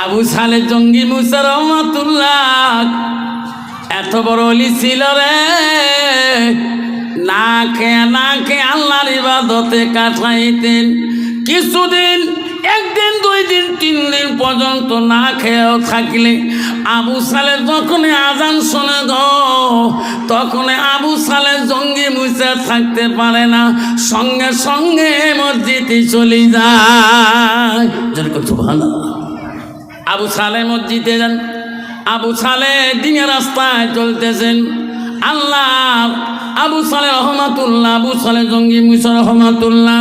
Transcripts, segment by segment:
আবু সালে জঙ্গি মুসা রহমাতুল্লাহ এত বড় ওলি ছিল রে, না খেয়ে আল্লাহর ইবাদতে কাটাইতেন। কিছুদিন, একদিন, 2 দিন, 3 দিন পর্যন্ত না খেয়েও থাকলে আবু সালে যখন আজান শোনে গো, তখন আবু সালে জঙ্গি মুছে থাকতে পারে না, সঙ্গে সঙ্গে মসজিদে চলে যায়। যেরকম সুবহানাল্লাহ। আবু সালে মসজিদে যান। আবু সালে দিনের রাস্তায় চলতেছেন। আল্লাহ আবু সালে রহমাতুল্লাহ, আবু সালে জঙ্গি মুসা রহমাতুল্লাহ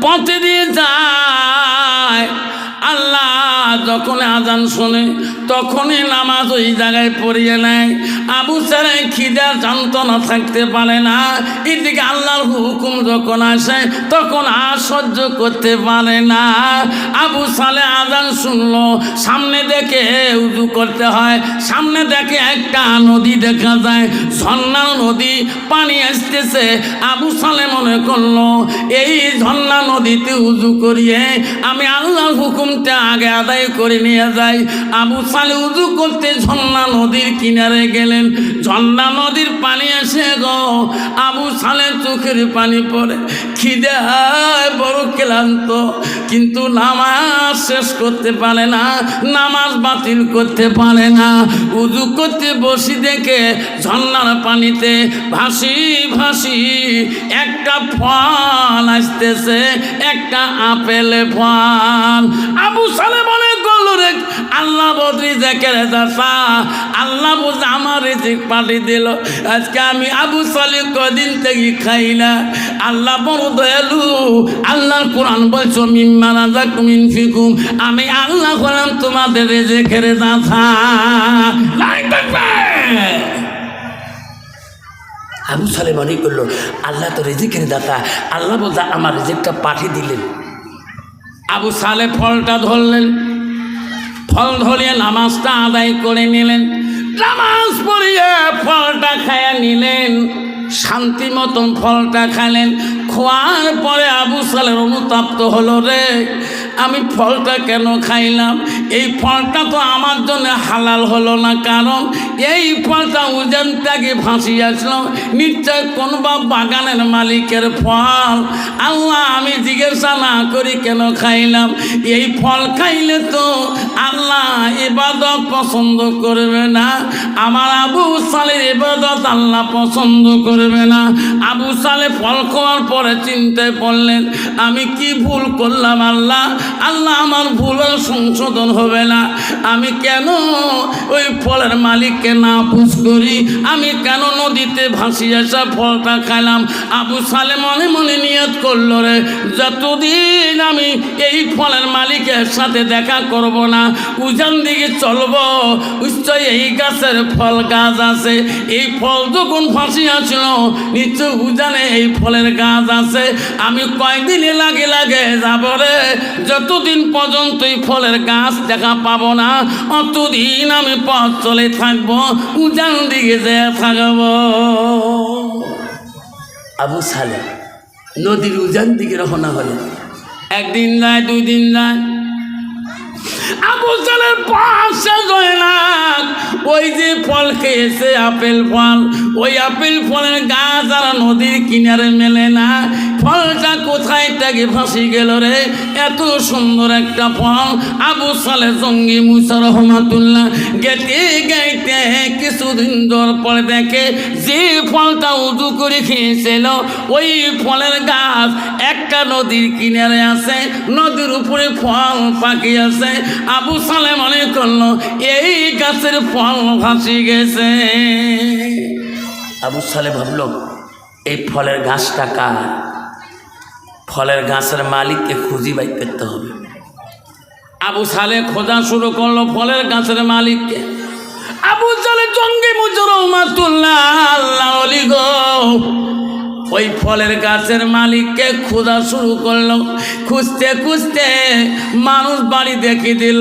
পথে দিয়ে যায়। আল্লাহ যখন আজান শোনে তখনই নামাজ ওই জায়গায় পড়িয়ে নেয়। আবু সালে খিদা যন্ত্রণা থাকতে পারে না, এদিকে আল্লাহর হুকুম যখন আসে তখন আর সহ্য করতে পারে না। আবু সালে আজান শুনলো, সামনে দেখে উজু করতে হয়, সামনে দেখে একটা নদী দেখা যায়, ঝর্ণা নদী, পানি আসতেছে। আবু সালে মনে করলো এই ঝর্ণা নদীতে উজু করিয়ে আমি আল্লাহর হুকুমটা আগে আদায় করে নিয়ে যাই। আবু সালে উজু করতে ঝর্ণা নদীর কিনারে গেলেন। ঝর্ণা নদীর পানি আসে গো, আবু সালে চোখের পানি পড়ে, খিদায় বড় ক্লান্ত, কিন্তু নামাজ শেষ করতে পারে না, নামাজ বাতিল করতে পারে না। উজু করতে বসি দেখে ঝর্ণার পানিতে ভাসি ভাসি একটা ফল আসতেছে, একটা আপেল ফল। আবু সালে মনে করলো রে আল্লাহ বদরি দেখে দাসা, আল্লাহ বুঝে আমার রিজিক পাঠিয়ে দিল। আজকে আমি আবু সালে কদিন থেকে খাই না। আল্লাহ বড় দয়ালু, আল্লাহর কোরআন বলছো মিম্মা রাযাকতুম ইনফিকুম, আমি আল্লাহ হলাম তোমাদের রিজিকের দাতা। আবু সালে মনে করলো আল্লাহ তো রিজিকের দাতা, আল্লাহ বলতে আমার রিজিকটা পাঠিয়ে দিলেন। আবু সালে ফলটা ধরলেন, ফল ধরিয়ে নামাজটা আদায় করে নিলেন। নামাজ পড়িয়ে ফলটা খাইয়া নিলেন, শান্তি মতন ফলটা খাইলেন। খোয়ার পরে আবু সালের অনুতাপ্ত হলো রে, আমি ফলটা কেন খাইলাম? এই ফলটা তো আমার জন্য হালাল হলো না, কারণ এই ফলটা উজানটাকে ফাঁসি আসলো, নিশ্চয় কোন বা বাগানের মালিকের ফল। আল্লাহ আমি জিজ্ঞাসা না করি কেন খাইলাম? এই ফল খাইলে তো আল্লাহ ইবাদত পছন্দ করবে না, আমার আবু সালের ইবাদত আল্লাহ পছন্দ করবে না। আবু সালে ফল খাওয়ার পরে চিন্তায় পড়লেন, আমি কি ভুল করলাম আল্লাহ? আল্লাহ আমার ভুল সংশোধন হবে না, আমি কেন ওই ফলের মালিককে না পুষ করি? আমি কেন নদীতে ভাসি আসা ফলটা খাইলাম? আবু সালে মনে মনে নিয়ত করলো রে, যতদিন আমি এই ফলের মালিকের সাথে দেখা করব না, উজান দিকে চলবো, নিশ্চয় এই গাছের ফল গাছ আছে, এই ফল যখন ফাঁসি আসলো নিশ্চয় উজানে এই ফলের গাছ আছে, আমি কয়দিনে লাগে যাব রে, যতদিন পর্যন্ত এই ফলের গাছ দেখা পাবো না অতদিন আমি পথ চলে থাকবো, উজান দিকে যে থাকবো। আবু সালে নদীর উজান দিকে রওনা হলেন। 1 দিন যায়, 2 দিন যায়, আবু সালের পাশে যায় না। ওই যে ফল খেয়েছে আপেল ফল, ওই আপেল ফলের গাছ আর নদীর কিনারে মেলে না। ফলটা কোথায় থেকে ফাঁসি গেল রে? এত সুন্দর একটা ফল। আবু সালে জঙ্গি মুসা রহমাতুল্লাহ গেতে গাইতে কিছুদিন দর পরে দেখে যে ফলটা উজু করে খেয়েছিল ওই ফলের গাছ একটা নদীর কিনারে আছে, নদীর উপরে ফল পাকি আছে। আবু সালে মনে করলো এই গাছের ফল ভাসি গেছে। আবু সালে ভাবলো এই ফলের গাছটা কার? ফলের গাছের মালিককে খুঁজি বাই করতে হবে। আবু সালে খোঁজা শুরু করলো ফলের গাছের মালিককে। আবু সালে জঙ্গি মুসা রহমাতুল্লাহ আল্লাহ ওলি গো ওই ফলের গাছের মালিককে খোঁজা শুরু করলো। খুঁজতে খুঁজতে মানুষ বাড়ি দেখে দিল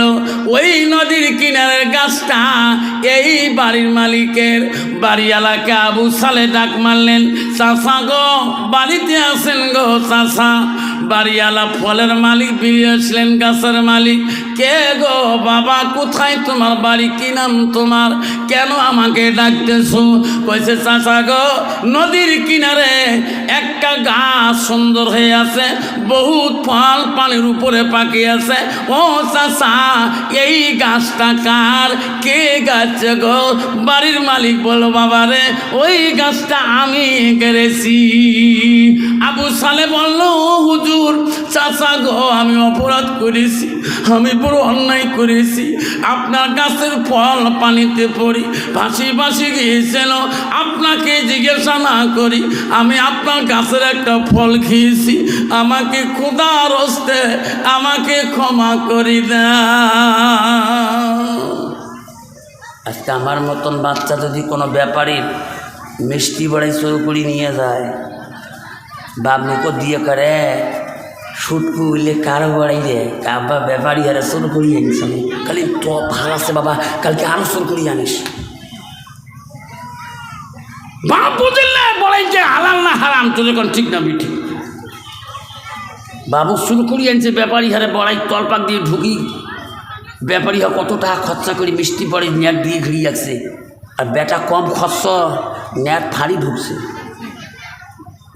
ওই নদীর কিনারের গাছটা এই বাড়ির মালিকের। বাড়িওয়ালাকে আবু সালে ডাক মারলেন, চাচা গো বাড়িতে আসেন গো চাচা। বাড়িওয়ালা ফলের মালিক বেরিয়েছিলেন, গাছের মালিক। কে গো বাবা, কোথায় তোমার বাড়ি, কি নাম তোমার, কেন আমাকে ডাকতেছো? কইছে চাচা গো, নদীর কিনারে একটা গাছ সুন্দর হয়ে আছে, বহুত ফল পানির উপরে পাকি আছে। ও চাচা, এই গাছটা কার, কে গাছ গো? বাড়ির মালিক বলল বাবা রে, ওই গাছটা আমি গেড়েছি। আবু সালে বলল, ও হুজুর, চাচা গো, আমি অপরাধ করেছি, আমি বড় অন্যায় করেছি। আপনার গাছের ফল পানিতে পড়ি ভাসি ভাসি গিয়েছিল, আপনাকে জিজ্ঞাসা না করি আমি আপনার গাছের একটা ফল খেয়েছি, আমাকে খোদার হস্তে আমাকে ক্ষমা করি দাও। আজকে আমার মতন বাচ্চা যদি কোনো ব্যাপারীর মিষ্টি বড়াই চোর করে নিয়ে যায়, বাবলুকে দিয়ে করে সুটকু উইলে কারো বাড়াই দেয়, কাবা ব্যাপারী আরে চোর করিয়ে আনিস, আমি খালি তো ভালো আছে বাবা, কালকে আরো চোর করিয়ে আনিস। বাপ বুঝলে বলাই যে হালাল না হারাম, তো যখন ঠিক না বিঠি বাবু শুরু করিয়ে আনছে, ব্যাপারী হারে বড়াই তলপাক দিয়ে ঢুকি, ব্যাপারী কত টাকা খরচা করে মিষ্টি পরে নেট দিয়ে ঘিরিয়ে রাখছে, আর বেটা কম খরচ নেট ফাড়ি ঢুকছে।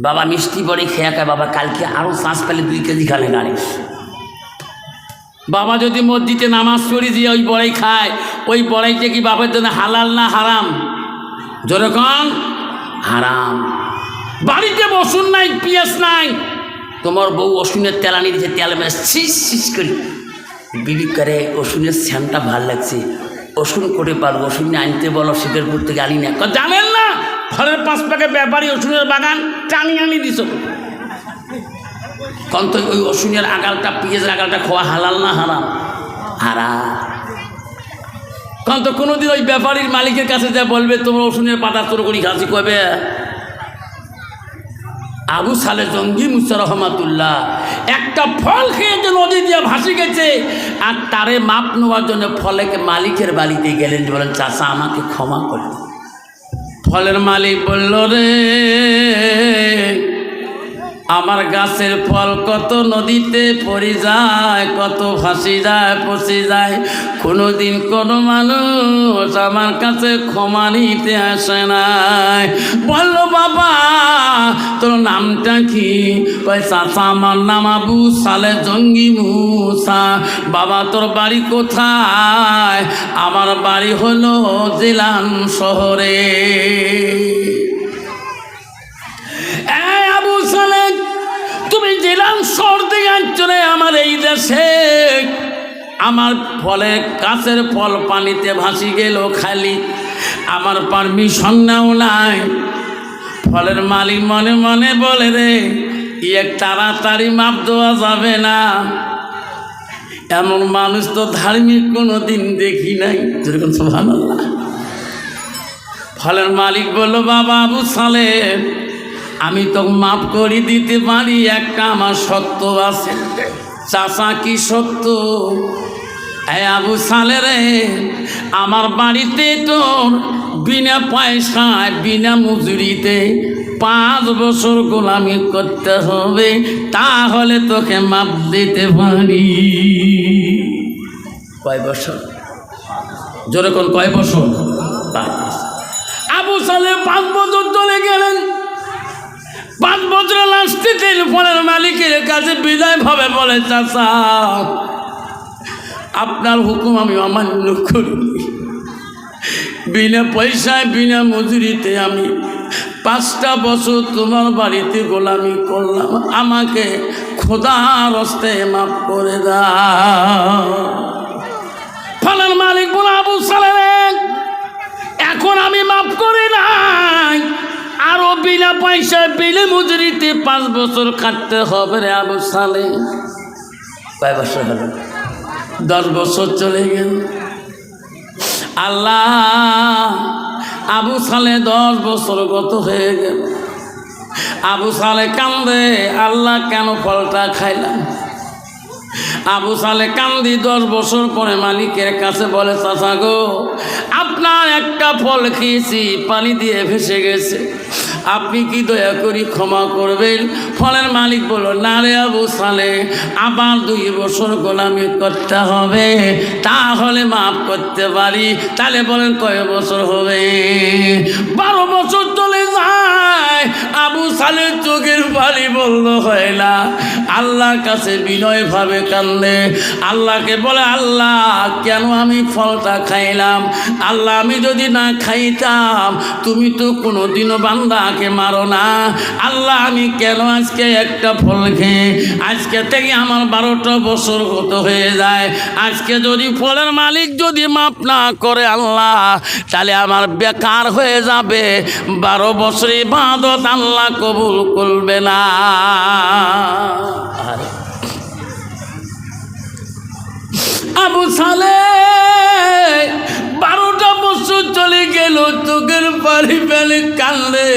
বাবা মিষ্টি পরে খেয়া খায়, বাবা কালকে আরও চাষ পেলে 2 কেজি খালে গাড়িস। বাবা যদি মসজিদে নামাজ পড়ি দিয়ে ওই বড়াই খায়, ওই বড়াইতে কি বাবার জন্য হালাল না হারাম? যেরকম হারাম। বাড়িতে বসুন নাই, পিঁয়াজ নাই, তোমার বউ রসুনের তেলানি দিচ্ছে, তেল মেরে শিস শিস করি বিবি করে, রসুনের স্যানটা ভাল লাগছে, রসুন করে পারবো, রসুন আনতে বলো, শিকারপুর থেকে আনি না, জানেন না ঘরের 5 প্যাকেট ব্যাপারী রসুনের বাগান টানি আনি দিস। কারণ তো ওই রসুনের আগালটা, পেঁয়াজের আগালটা খাওয়া হালাল না হারাম? হারাম। কারণ তো কোনোদিন ওই ব্যাপারীর মালিকের কাছে যা বলবে তোমার রসুনের পাতা তোর করি খাসি কবে। আবু সালে জঙ্গি মুসা রহমাতুল্লাহ একটা ফল খেয়ে যে নদী দিয়ে ভাসি গেছে, আর তারে মাপ নেওয়ার জন্য ফলেকে মালিকের বাড়িতে গেলেন, বলেন চাচা আমাকে ক্ষমা করে। ফলের মালিক বলল, রে আমার গাছের ফল কত নদীতে পড়ে যায়, কত ভাসি যায়, পচে যায়, কোনোদিন কোনো মানুষ আমার কাছে ক্ষমা নিতে আসে নাই। বলল বাবা তোর নামটা কি? চাচা আমার নাম আবু সালে জঙ্গি মুসা। বাবা তোর বাড়ি কোথায়? আমার বাড়ি হলো জিলান শহরে। আবু সালে তুমি জিলান শহর থেকে চলে আমার এই দেশে, আমার ফলে গাছের ফল পানিতে ভাসি গেল খালি, আমার পারমিশন নাও নাই। ফলের মালিক মনে মনে বলে, রে এক তাড়াতাড়ি মাপ দেওয়া যাবে না, এমন মানুষ তো ধার্মিক কোনো দিন দেখি নাই। যেরকম সুবহানাল্লাহ। ফলের মালিক বলল, বাবা আবু সালে আমি তো মাপ করে দিতে পারি, একটা আমার সত্য আছে। চাচা কি সত্য? আবু সালে রে আমার বাড়িতে তোর বিনা পয়সায় বিনা মজুরিতে 5 বছর গোলামি করতে হবে, তাহলে তোকে মাপ দিতে পারি। কয় বছর? জোরে কোন কয় বছর? আবু সালে 5 বছর চলে গেলেন। 5 বছরের লাস্টে ফলের মালিকের কাছে বিদায় ভাবে বলে, চাচা আপনার হুকুম আমি অমান্য করি, বিনা পয়সায় বিনা মজুরিতে আমি 5টা বছর তোমার বাড়িতে গোলামি করলাম, আমাকে খোদার হস্তে মাফ করে দাও। ফলের মালিক বলে, আবু সালেম এখন আমি মাফ করি নাই, আরো বিনা পয়সায় বিনা মজুরিতে 5 বছর কাটতে হবে রে আবু সালেম। কয় বছর হলো? 10 বছর চলে গেল। আল্লাহ আবু সালে 10 বছর গত হয়ে গেল। আবু সালে কান্দে, আল্লাহ কেন ফলটা খাইলাম? আবু সালে কান্দি 10 বছর পরে মালিকের কাছে বলে, চাচা গো আপনার একটা ফল খেয়েছি, পানি দিয়ে ভেসে গেছে, আপনি কি দয়া করি ক্ষমা করবেন? ফলের মালিক বলল, না রে আবু সালে, আবার 2 বছর গোলামি করতে হবে, তাহলে মাফ করতে পারি। তাহলে বলেন কয় বছর হবে? 12 বছর চলে যায়। আবু সালের চোখের পানি বলল হয় না। আল্লাহর কাছে বিনয়ভাবে কান্দে, আল্লাহকে বলে, আল্লাহ কেন আমি ফলটা খাইলাম? আল্লাহ আমি যদি না খাইতাম, তুমি তো কোনোদিনও বান্দাকে মারো না। আল্লাহ আমি কেন আজকে একটা ফল খেয়ে আজকে থেকে আমার 12টা বছর হয়ে যায়। আজকে যদি ফলের মালিক যদি মাফ না করে আল্লাহ, তাহলে আমার বেকার হয়ে যাবে, 12 বছর ইবাদত আল্লাহ কবুল করবে না। আবু সালে 12টা বছর চলে গেল, চোখের পানি ফেলে কান্দে,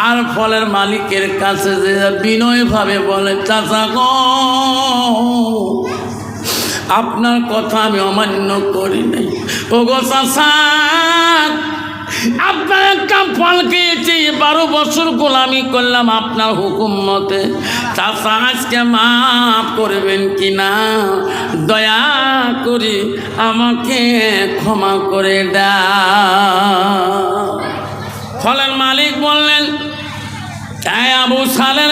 আর ফলের মালিকের কাছে যে বিনয়ভাবে বলে, চাচা গো, আপনার কথা আমি অমান্য করি নাই। ও গো চাচা, আপনার একটা ফল খেয়েছি, 12 বছর গোলামি করলাম আপনার হুকুম মতে। চাচা আজকে মাফ করবেন কিনা? দয়া করে আমাকে ক্ষমা করে দাও। ফলের মালিক বললেন, তাই আবু সালের,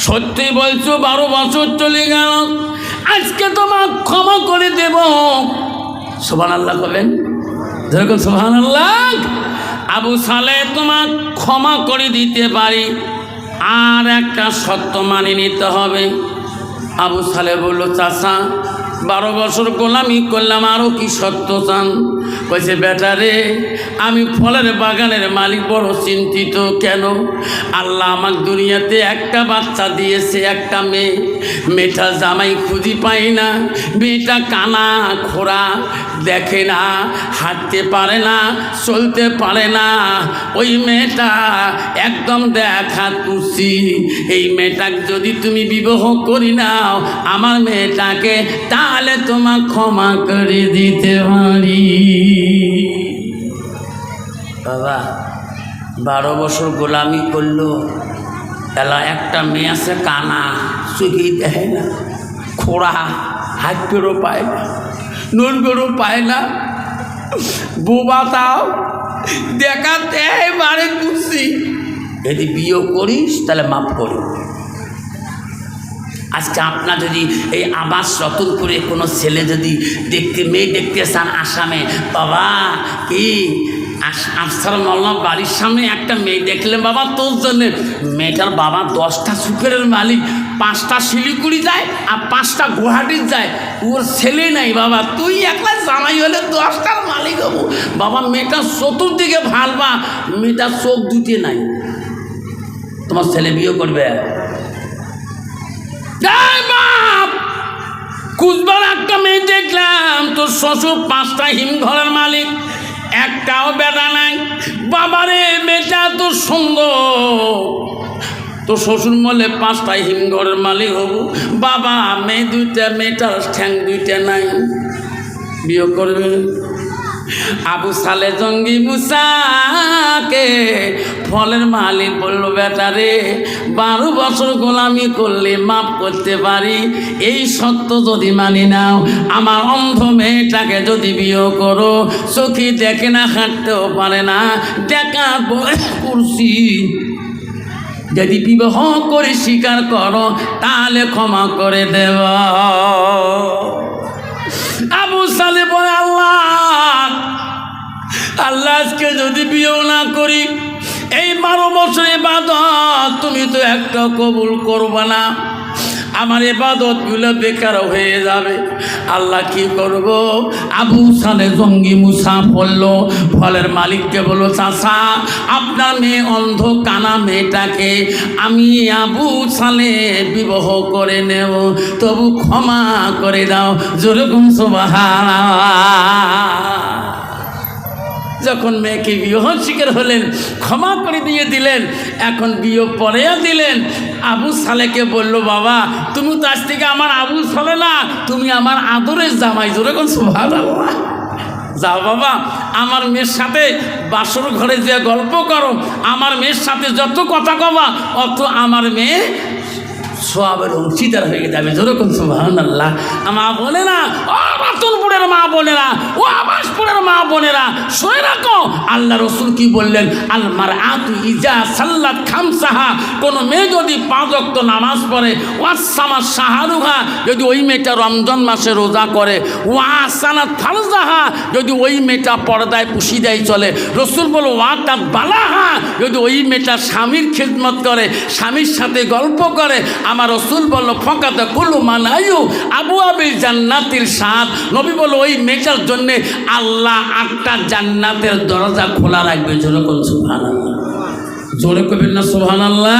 সত্যি বলছো 12 বছর চলে গেল, আজকে তোমার ক্ষমা করে দেব। সুবহানাল্লাহ বলেন, যেরকম সুবহানাল্লাহ। আবু সালে তোমার ক্ষমা করে দিতে পারি, আর একটা শর্ত মানি নিতে হবে। আবু সালে বলল, চাচা 12 বছর গোলামি করলাম, আরও কি শর্ত চান? কইছে, বেটা রে, আমি ফলের বাগানের মালিক, বড় চিন্তিত। কেন? আল্লাহ আমার দুনিয়াতে একটা বাচ্চা দিয়েছে, একটা মেয়ে। মেয়েটা জামাই খুঁজি পাই না, মেয়েটা কানা খোড়া, দেখে না, হাঁটতে পারে না, চলতে পারে না। ওই মেয়েটা একদম দেখা তুসি। এই মেয়েটাকে যদি তুমি বিবাহ করি নাও আমার মেয়েটাকে, তাহলে তোমার ক্ষমা করে দিতে পারি। বাবা 12 বছর গোলামি করলো, এলা একটা মেয়ে আছে কানা, চোখেই দেখে না, খোড়া, হাত পেরো পায় না, নুন পেরো পায় না, বোবা, তাও দেখাতে বারে খুশি। যদি বিয়ে করিস তাহলে মাফ করি। আজকে আপনার যদি এই আবাস রতনপুরে কোনো ছেলে যদি মেয়ে দেখতে চান আসামে, বাবা কি আফসার মোল্লা বাড়ির সামনে একটা মেয়ে দেখলেন, বাবা তোর জন্য। মেয়েটার বাবা 10টা সুপারের মালিক, 5টা শিলিগুড়ি যায় আর 5টা গুয়াহাটির যায়, ওর ছেলে নাই। বাবা তুই একলা জামাই হলে 10টার মালিক হবো। বাবা মেয়েটা চতুর্দিকে ভালবা, মেয়েটার চোখ দুটি নাই। তোমার ছেলে বিয়ে করবে? কুচবার একটা মেয়ে দেখলাম, তোর শ্বশুর 5টা হিমঘরের মালিক, একটাও বেটা নাই। বাবারে মেয়েটা তো সুন্দর, তো শ্বশুর বলে 5টা হিমঘরের মালিক হব। বাবা মেয়ে 2টা, মেয়েটার ঠ্যাং 2টা নাই, বিয়ে করবে? আবু সালে জঙ্গি মুসাকে ফলের মালিক বলল, বেটা রে 12 বছর গোলামি করলে মাফ করতে পারি, এই সত্য যদি মানি নাও, আমার অন্ধ মেয়েটাকে যদি বিয়ে করো, চোখে দেখে না, হাঁটতেও পারে না, দেখা করছি, যদি বিবাহ করে স্বীকার করো তাহলে ক্ষমা করে দেব। আবু সালে বলে, আল্লাহ আজকে যদি বিয়েও না করি, এই 12 বছর ইবাদত তুমি তো একটা কবুল করবা না, আমার ইবাদতগুলো বেকার হয়ে যাবে। আল্লাহ কি করব? আবু সালে জঙ্গি মুসা পড়ল, ফলের মালিককে বলল, চাচা আপনার মেয়ে অন্ধ কানা মেয়েটাকে আমি আবু সালে বিবাহ করে নেব, তবু ক্ষমা করে দাও। যেরকম সুবহানাল্লাহ। যখন মেয়েকে বিবাহ শিকার হলেন, ক্ষমা করে দিয়ে দিলেন, এখন বিয়ে পরেও দিলেন। আবু সালেকে বলল, বাবা তুমি তো আজ থেকে আমার আবু সালে না, তুমি আমার আদরের জামাই। যেরকম সুবহানাল্লাহ। যাও বাবা, আমার মেয়ের সাথে বাসর ঘরে যে গল্প করো, আমার মেয়ের সাথে যত কথা কবা অত আমার মেয়ে সওয়াবের অংশীদার হয়ে যাবে। যেরকম সুবহানাল্লাহ। মা বোনেরা, ও রতনপুরের মা বোনেরা, ও আবাসপুরের মা বোনেরা, শুনে রাখো আল্লাহ রসুল কি বললেন, আল মারআতু ইজা সাল্লাত খামসাহা, কোনো মেয়ে যদি 5 ওয়াক্ত নামাজ পড়ে, ওয়াসামা শাহরুহা, যদি ওই মেয়েটা রমজান মাসে রোজা করে, ওয়াসানাত ফারজাহা, যদি ওই মেয়েটা পর্দায় পুশিদায় চলে, রসুল বল ওয়াতাত বালাহা, যদি ওই মেয়েটা স্বামীর খিদমত করে, স্বামীর সাথে গল্প করে, আমার রসুল বলল ফাকাত কুল্লু মানায়ু আবু আবিল জান্নাতিল সাত, নবী বলল ওই মেয়েটার জন্যে আল্লাহ 8টা জান্নাতের দরজা খোলা রাখবে। জোরে কোন সুবহানাল্লাহ, জোরে কবেন না সুবহানাল্লাহ।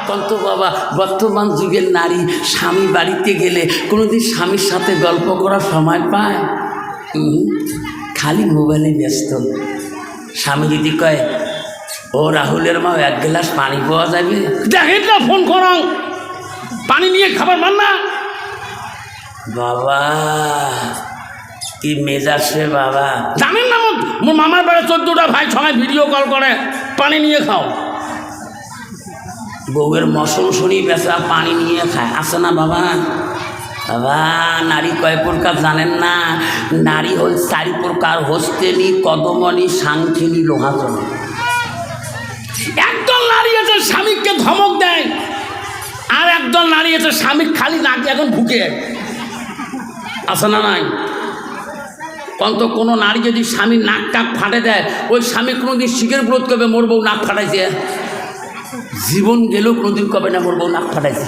কত বাবা, বর্তমান যুগের নারী স্বামী বাড়িতে গেলে কোনোদিন স্বামীর সাথে গল্প করার সময় পায়? খালি মোবাইলে ব্যস্ত। স্বামী যদি কয় ও রাহুলের মা 1 গ্লাস পানি পাওয়া যাবে, দেখেন না ফোন করো, পানি নিয়ে খাবার মান না। বাবা কি মেজাজ রে বাবা, জানেন না মোর মামার বাড়ি 14টা ভাই সবাই ভিডিও কল করে, পানি নিয়ে খাও। বউয়ের মশন শুনি বেচা পানি নিয়ে খায়, আছে না বাবা? বাবা নারী কয় প্রকার জানেন না? নারী হল 4 প্রকার, হস্তেনি, কদমনি, সাংখিনী, লোহাজনী। একদল নারী আছে স্বামীকে ধমক দেয়, আর একদল নারী আছে স্বামী খালি নাক এখন ঢুকে, আছে না নাই? অন্ত কোনো নারী যদি স্বামীর নাক টাক ফাটে দেয়, ওই স্বামী কোনোদিন শিখের ব্রত করবে মোর বউ নাক ফাটাইছে, জীবন গেলেও কোনোদিন কবে না মোর বউ নাক ফাটাইছে।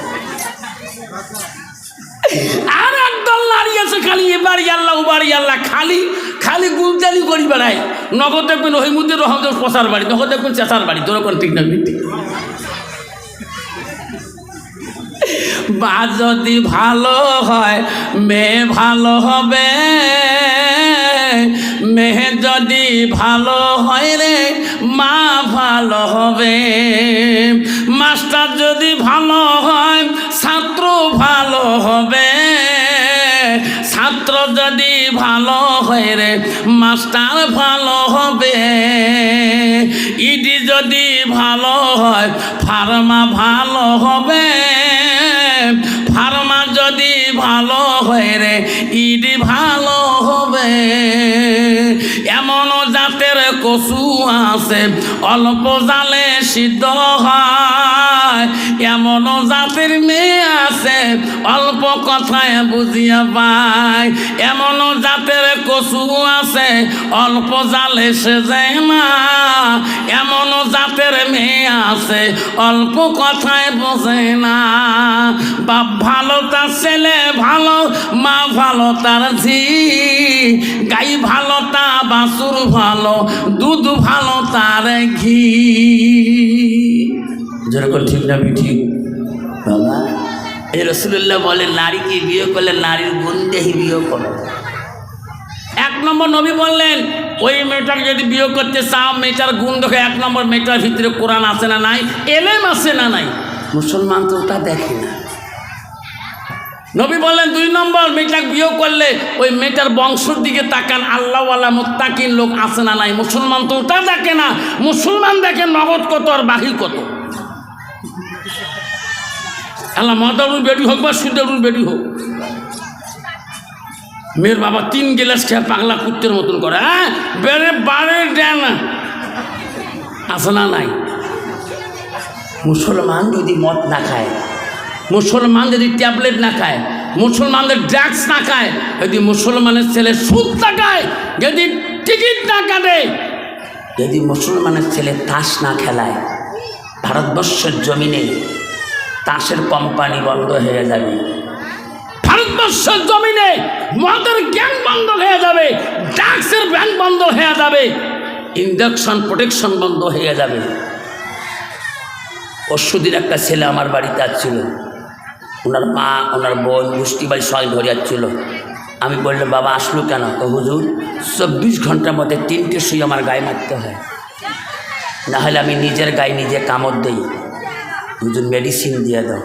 আর একদল নারী আছে খালি এবারই আল্লাহ ওবারই আল্লাহ, খালি খালি গুলতালি করি বেড়ায়। নগদ দেখবেন ওহিমুদ্দিন রহমদের পচার বাড়ি, নগদ দেখবেন চেঁচার বাড়ি, তোর কোন ঠিক না মিথ্যে। মা যদি ভালো হয় মেয়ে ভালো হবে, মেয়ে যদি ভালো হয় রে মা ভালো হবে, মাস্টার যদি ভালো হয় ছাত্র ভালো হবে, ছাত্র যদি ভালো হয় রে মাস্টার ভালো হবে, ইডি যদি ভালো হয় ফার্মা ভালো হবে, ফার্মা যদি ভালো হয় রে ইডি ভালো হবে। এমন জাতের কচু আছে অল্প জালে সিদ্ধ হয়, এমন জাতের মেয়ে আছে অল্প কথায় বুঝিয়া পায়, এমন জাতের কচু আছে অল্প জালে সেজে না, এমন জাতের মেয়ে আছে অল্প কথায় বোঝে না। বাপ ভালো তার ছেলে ভালো, মা ভালো তার ঝি, গাই ভালো তা বাছুর ভালো, দুধ ভালো তার ঘি। যেরকম ঠিক না ঠিক বাবা? এই রাসূলুল্লাহ বলে নারীকে বিয়ে করলে নারীর গুণ দেখে বিয়ে করো। 1 নম্বর নবী বললেন ওই মেয়েটাকে যদি বিয়ে করতে চাও মেয়েটার গুণ দেখে 1 নম্বর মেয়েটার ভিতরে কোরআন আছে না নাই, এলেম আছে না নাই। মুসলমান তো ওটা দেখে না। নবী বললেন 2 নম্বর মেয়েটাকে বিয়ে করলে ওই মেয়েটার বংশের দিকে তাকান, আল্লাহওয়ালা মুত্তাকিন লোক আছে না নাই। মুসলমান তো ওটা দেখে না, মুসলমান দেখে নগদ কত আর বাহির কত। আল্লাহ মাদারুর বেটি হোক বা সুদারুর বেটি হোক, মেয়ের বাবা 3 গ্লাস খেয়ে পাগলা কুত্তের মতন করে, হ্যাঁ বেড়ে বাড়ে দেয় না, আছে না নাই। মুসলমান যদি মদ না খায়, মুসলমান যদি ট্যাবলেট না খায়, মুসলমানদের ড্রাগস না খায়, যদি মুসলমানের ছেলে সুদ না খায়, যদি টিকিট না কাটে, যদি মুসলমানের ছেলে তাস না খেলায়, ভারতবর্ষের জমিনে তাসের কোম্পানি বন্ধ হয়ে যাবে, ভারতবর্ষের জমিনে মদের গ্যাং বন্ধ হয়ে যাবে, ড্রাগসের ব্যাংক বন্ধ হয়ে যাবে, ইনজেকশন প্রোটেকশন বন্ধ হয়ে যাবে। পরশুদিন একটা ছেলে আমার বাড়িতে আসছিল, ওনার মা ওনার বোন গোষ্ঠী বাড়ি সবাই ধরে যাচ্ছিল। আমি বললাম বাবা আসলো কেন? তো হুজুর 24 ঘন্টার মধ্যে 3টে সুই আমার গায়ে মারতে হয়, না হলে আমি নিজের গায়ে নিজে কামড় দিই। হুজুর মেডিসিন দিয়ে দাও।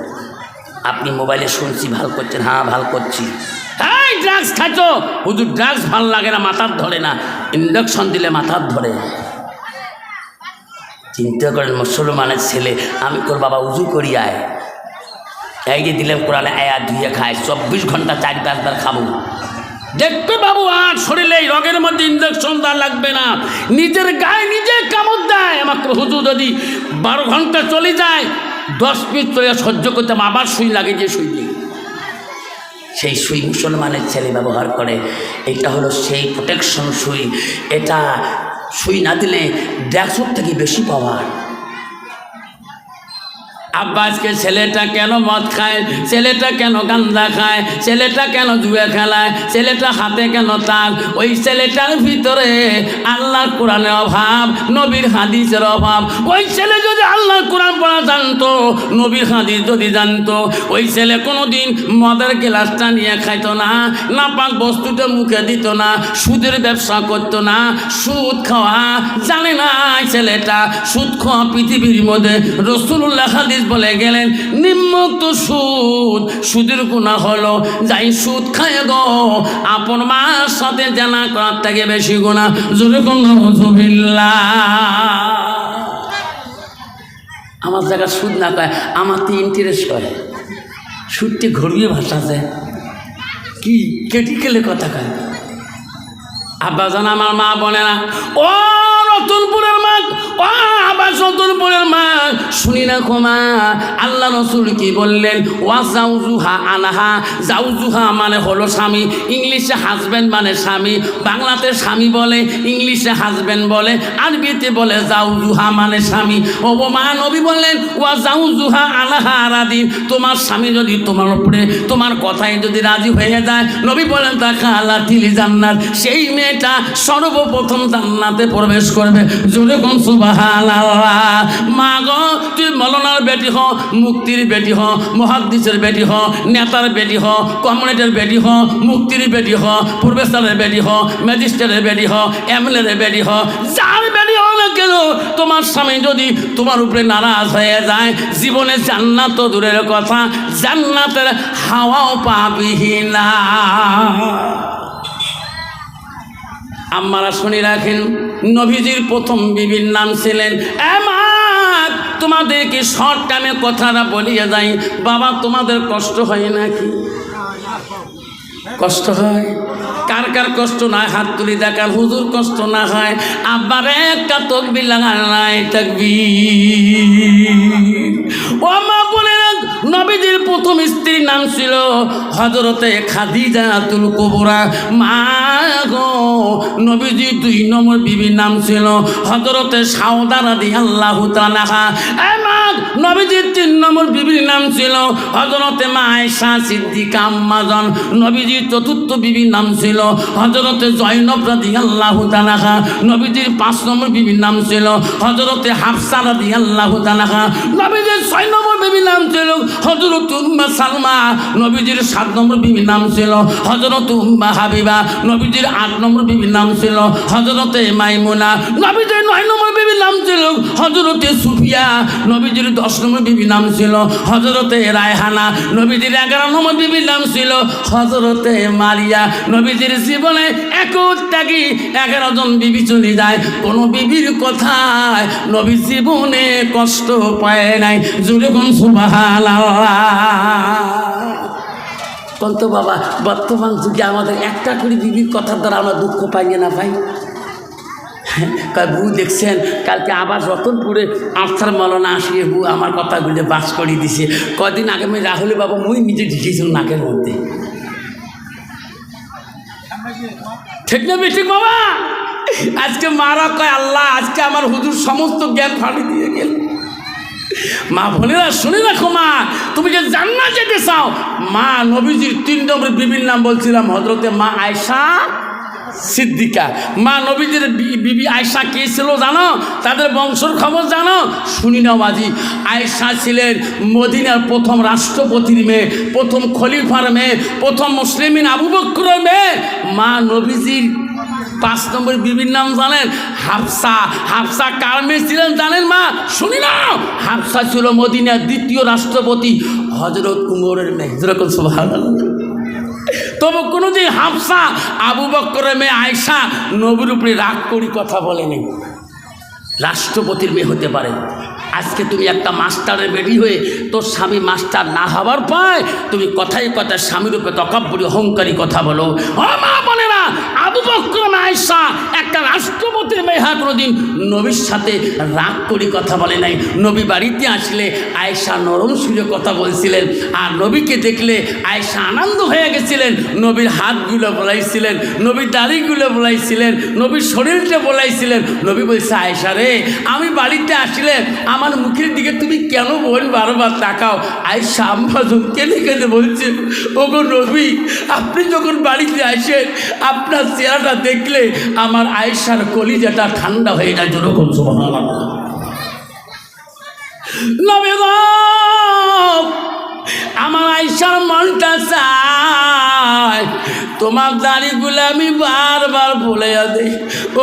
আপনি মোবাইলে শুনছি ভাল করছেন, হ্যাঁ ভাল করছি। ড্রাগস খাচ্ছ? হুজুর ড্রাগস ভালো লাগে না, মাথার ধরে না, ইন্ডাকশন দিলে মাথার ধরে। চিন্তা করেন মুসলমানের ছেলে, আমি তোর বাবা উজু করি আয়, এই যে দিলাম কোরআনে আয়া ধুয়ে খায়, 24 ঘন্টা 4-5 বার খাবো, দেখবে বাবু আর শরীরে এই রগের মধ্যে ইঞ্জেকশন দেওয়া লাগবে না, নিজের গায়ে নিজে কামড় দেয়। আমাকে হুজুর যদি 12 ঘন্টা চলে যায়, 10 মিনিট চলে সহ্য করতাম, আবার সুই লাগে, যে সুই নেই সেই সুই মুসলমানের ছেলে ব্যবহার করে। এটা হলো সেই প্রোটেকশন সুই। এটা সুই না দিলে ড্রাগসের থেকে বেশি পাওয়ার। আব্বা আজকে ছেলেটা কেন মদ খায়, ছেলেটা কেন গাঁজা খায়, ছেলেটা কেন জুয়া খেলায়, ছেলেটা হাতে কেন তাল? ওই ছেলেটার ভিতরে আল্লাহর কোরআনের অভাব, নবীর হাদিসের অভাব। ওই ছেলে যদি আল্লাহর কোরআন পড়া জানতো, নবীর হাদিস যদি জানতো, ওই ছেলে কোনোদিন মদের গ্লাসটা নিয়ে খাইতো না, নাপাক বস্তুটা মুখে দিত না, সুদের ব্যবসা করতো না, সুদ খাওয়া জানে না। ছেলেটা সুদ খাওয়া পৃথিবীর মধ্যে রাসূলুল্লাহ হাদিস বলে গেলেন, নিম্নোক্ত সুদ, সুদের গুনাহ হলো যাই সুদ খায় গো, আপন মার সাথে জানা করার থেকে বেশি গুনাহ। জোরে কোন নাউযুবিল্লাহ। আমার জায়গা সুদ না পায়, আমার তো ইন্টারেস্ট করে, সুদটি ঘুরিয়ে ভাষাছে কি কেটিকেলে কথা কয়। আব্বা জান, আমার মা বলে না, ও রতনপুরের মা, ও আবার রতনপুরের মা, শুনি না ক্ষমা, আল্লাহ রসুল কি বললেন? ওয়া জাউজুহা আনহা। জাউজুহা মানে হলো স্বামী, ইংলিশে হাজব্যান্ড মানে স্বামী, বাংলাতে স্বামী বলে, ইংলিশে হাজব্যান্ড বলে, আরবিতে বলে জাউজুহা মানে স্বামী। ও মা, নবী বললেন ওয়া জাউজুহা আনহা রাদিন, তোমার স্বামী যদি তোমার উপরে তোমার কথায় যদি রাজি হয়ে যায়, নবী বলেন তা খালা তিলি জান্নাত, সেই মেয়েটা সর্বপ্রথম জান্নাতে প্রবেশ করবে। জোরে কোন সুবহানাল্লাহ। মা গো, তুই মৌলানার বেটি হ, মুক্তির বেটি হ, মুহাদ্দিসের বেটি হ, নেতার বেটি হ, কমিউনিটির বেটি হ, মুক্তির বেটি হ, প্রফেসরের বেটি হ, ম্যাজিস্ট্রেটের বেটি হ, এমএলএর বেটি হ, যার বেটি হ না কেন, তোমার স্বামী যদি তোমার উপরে নারাজ হয়ে যায়, জীবনে জান্নাত তো দূরের কথা, জান্নাতের হাওয়াও পাবি না। আম্মারা শুনে রাখেন, নবীজির প্রথম বিবির নাম ছিলেন এমাদ। তোমাদেরকে শর্ট টাইমে কথাটা বলিয়ে যাই, বাবা তোমাদের কষ্ট হয় নাকি? কষ্ট হয়? কার কার কষ্ট না হাত তুলি দেখার, হুজুর কষ্ট না হয়? আব্বার একটা তাকবীর লাগান নাই, তাকবীর। ও মা বলে, নবীজির প্রথম স্ত্রীর নাম ছিল হযরতে খাদিজাতুল কুবরা। মা গো, নবীজির 2 নম্বর বিবির নাম ছিল হযরতে সাউদা রাদিয়াল্লাহু তাআলা। মা, নবীজির 3 নম্বর বিবির নাম ছিল হযরতে মা আয়েশা সিদ্দিকা আম্মাজান। নবীজির 4র্থ বিবির নাম ছিল হযরতে জয়নব রাদিয়াল্লাহু তাআলা। নবীজির 5 নম্বর বিবির নাম ছিল হযরতে হাফসা রাদিয়াল্লাহু তাআলা। নবীজির 6 নম্বর বিবির নাম ছিল হযরত উম্মে সালমা। নবীজির 7 নম্বর বিবির নাম ছিল হযরত উম্মে হাবিবা। নবীজির 8 নম্বর বিবির নাম ছিল হযরতে মাইমুনা। নবীজির 9 নম্বর বিবির নাম ছিল হযরতে সুফিয়া। নবীজির 10 নম্বর বিবির নাম ছিল হযরতে রায়হানা। নবীজির 11 নম্বর বিবির নাম ছিল হযরতে মারিয়া। নবীজির জীবনে একটাকি 11 জন বিবি চলে যায়, কোন বিবির কথায় নবী জীবনে কষ্ট পায় নাই। জোরে কোন সুবহানাল্লাহ। কত বাবা, বর্তমান যুগে আমাদের একটা করে বিবির কথার দ্বারা আমরা দুঃখ পাই না ভাই। বউ দেখছেন, কালকে আবার রতনপুরে আফসার মৌলানা আসিয়ে বউ আমার কথাগুলো বাস করে দিছে। কদিন আগে আমি রাহুল বাবা মুই নিজে ঢুকিয়েছিল নাকের মধ্যে, ঠিক না ঠিক বাবা? আজকে মারা কয় আল্লাহ, আজকে আমার হুজুর সমস্ত জ্ঞান ফাড়ি দিয়ে গেল। মা বোনেরা শুনে রাখো, মা তুমি যে জান্নাত যেতে চাও, মা নবীজির 3 নম্বর বিবির নাম বলছিলাম হযরতে মা আয়েশা সিদ্দিকা। মা নবীজির বিবি আয়েশা কে ছিল জানো? তাদের বংশের খবর জানো? শুনি নাও বাজি। আয়েশা ছিলেন মদিনার প্রথম রাষ্ট্রপতির মেয়ে, প্রথম খলিফার মেয়ে, প্রথম মুসলিমিন আবু বকরের মেয়ে। মা নবীজির 5 নম্বর বিবির নাম জানেন? হাফসা। হাফসা কার মেয়ে ছিলেন জানেন মা? শুনি নাও, হাফসা ছিল মদিনার 2য় রাষ্ট্রপতি হযরত উমরের মেয়ে। যেরকম সুবহানাল্লাহ। তবু কোনোদিন হাফসা আবু বকরের মেয়ে আয়েশা নবীর উপরে রাগ করি কথা বলেনি। রাষ্ট্রপতির মেয়ে হতে পারে। আজকে তুমি একটা মাস্টারের বেটি হয়ে তোর স্বামী মাস্টার না হওয়ার পায় তুমি কথায় কথায় স্বামীর উপরে তকাব্বুরি অহংকারী কথা বলো। ও মা বলে না, আবু বকর আয়েশা একটা রাষ্ট্রপতির মেয়ে হয়ে কোনোদিন নবীর সাথে রাগ করি কথা বলে নাই। নবী বাড়িতে আসলে আয়েশা নরম সুরে কথা বলছিলেন, আর নবীকে দেখলে আয়েশা আনন্দ হয়ে গেছিলেন। নবীর হাতগুলো বলাইছিলেন, নবীর দাড়িগুলো বলাইছিলেন, নবীর শরীরটা বলাইছিলেন। নবী বলছে, আয়েশা রে, আমি বাড়িতে আসলে আমার মুখের দিকে তুমি কেন বোন বারবার তাকাও? আয়েশা আম্মা কেঁদে কেঁদে বলছে, ওগো নবী, আপনি যখন বাড়িতে আসেন আপনার চেহারাটা দেখলে আমার আয়েশার কলিজাটা ঠান্ডা হয়ে যায়। যেরকম সুবহানাল্লাহ। নবী গো, আমার আয়েশার মনটা চায় তোমার দাড়িগুলো আমি বারবার বলে দেই।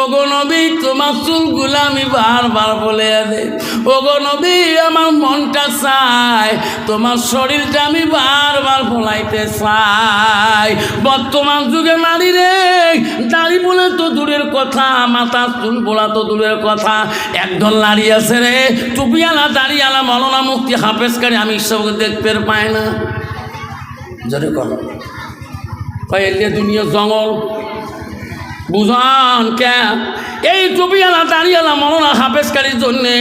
ওগো নবী, তোমার চুলগুলো আমি বারবার বলে দেই। ওগো নবী, আমার মনটা চায় তোমার শরীরটা আমি বারবার বলাইতে চাই। বর্তমান যুগে নারী রে, দাড়ি বলে তো দূরের কথা, মাথার চুল বলা তো দূরের কথা, একদল নারী আছে রে, টুপিওয়ালা দাড়িওয়ালা মৌলানা মুফতি হাফেজকারী আমি সবকে দেখতে পাই না। জোরে কর কয়েলে দুনিয়া জঙ্গল বুঝান কে? এই টুপিওয়ালা দাঁড়িয়ালা মৌলানা হাফেজকারীর জন্যে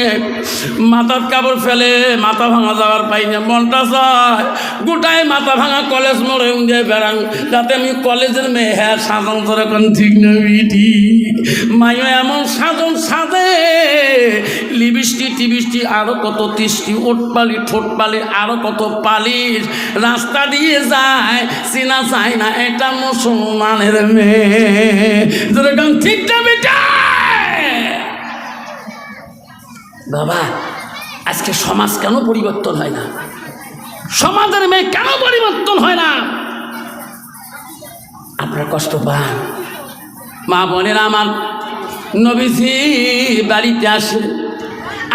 মাথার কাপড় ফেলে মাথা ভাঙা যাওয়ার পাই না। মনটা চায় গোটায় মাথা ভাঙা কলেজ মোড়ে উঠে বেড়ান, যাতে আমি কলেজের মেয়ে। হ্যাঁ, সাজন তোর এখন ঠিক না বিটি, মাইও এমন সাজন সাজে, লিপস্টিক টিবিস্টিক আরও কত তৃষ্টি, ওটপালি ঠোঁটপালি আরও কত পালিশ, রাস্তা দিয়ে যায় চিনা যায় না এটা মুসলমানের মেয়ে। যেরকম ঠিক না বেটা? বাবা, আজকে সমাজ কেন পরিবর্তন হয় না? সমাজের মেয়ে কেন পরিবর্তন হয় না? আপনার কষ্ট পান? মা বোনেরা আমার, নবীজি বাড়িতে